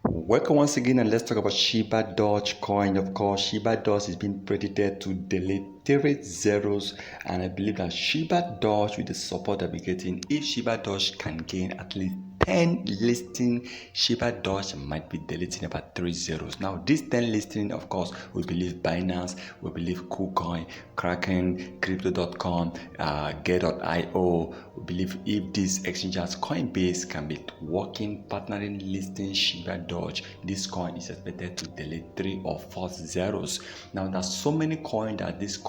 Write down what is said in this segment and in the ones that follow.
Welcome once again, and let's talk about Shibadoge coin. Of course, Shibadoge is being predicted to delete 3 zeros, and I believe that Shibadoge, with the support that we're getting, if Shibadoge can gain at least 10 listing, Shibadoge might be deleting about 3 zeros. Now, this 10 listing, of course, we believe Binance, we believe Kucoin, Kraken, Crypto.com, Get.io. We believe if these exchanges, Coinbase, can be working, partnering, listing Shibadoge, this coin is expected to delete 3 or 4 zeros. Now, there's so many coins that these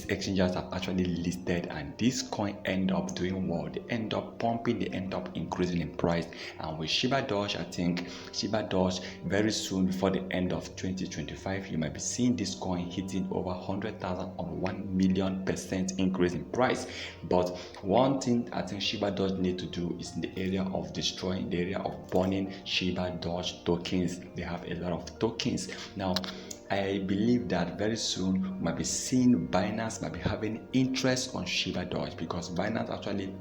exchanges have actually listed, and this coin end up doing what? They end up pumping, they end up increasing in price. And with Shibadoge, I think Shibadoge very soon, before the end of 2025, you might be seeing this coin hitting over 100,000 on 1,000,000% increase in price. But one thing I think Shibadoge need to do is in the area of destroying, the area of burning Shibadoge tokens. They have a lot of tokens now. I believe that very soon we might be seeing Binance might be having interest on Shibadoge, because Binance actually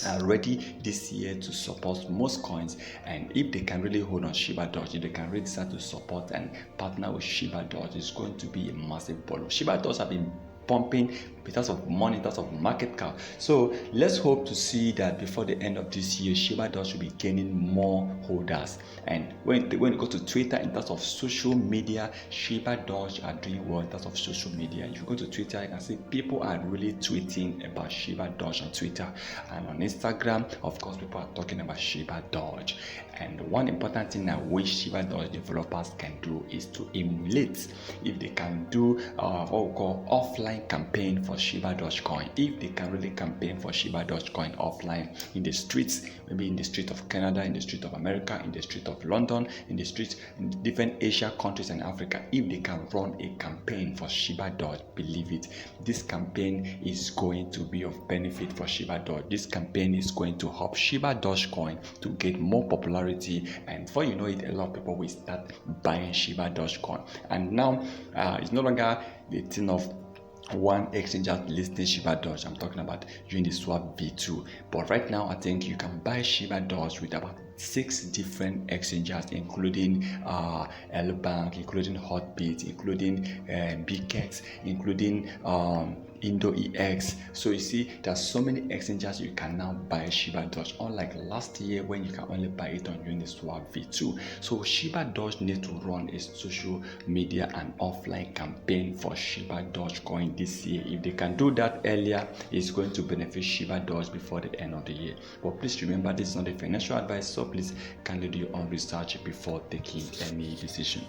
are ready this year to support most coins, and if they can really hold on Shibadoge, if they can really start to support and partner with Shibadoge, it's going to be a massive ball. Shibadoge have been pumping because of money, because of market cap. So let's hope to see that before the end of this year, Shibadoge will be gaining more holders. And when you go to Twitter, in terms of social media, Shibadoge are doing well in terms of social media. If you go to Twitter, you can see people are really tweeting about Shibadoge on Twitter, and on Instagram, of course, people are talking about Shibadoge. And one important thing I wish Shibadoge developers can do is to emulate. If they can do what we call offline campaign for Shibadoge coin, if they can really campaign for Shibadoge coin offline in the streets, maybe in the street of Canada, in the street of America, in the street of London, in the streets in different Asia countries and Africa, if they can run a campaign for Shibadoge, believe it, this campaign is going to be of benefit for Shibadoge. This campaign is going to help Shibadoge coin to get more popularity, and before you know it, a lot of people will start buying Shibadoge coin. And now it's no longer the thing of one exchange listing Shibadoge. I'm talking about Uniswap V2. But right now, I think you can buy Shibadoge with about 6 different exchanges, including L-Bank, including Hotbit, including BigX, including IndoEX. So you see, there's so many exchanges you can now buy Shibadoge, unlike last year when you can only buy it on Uniswap V2. So Shibadoge need to run a social media and offline campaign for Shibadoge coin this year. If they can do that earlier, it's going to benefit Shibadoge before the end of the year. But please remember, this is not a financial advice, so please kindly do your own research before taking any decision.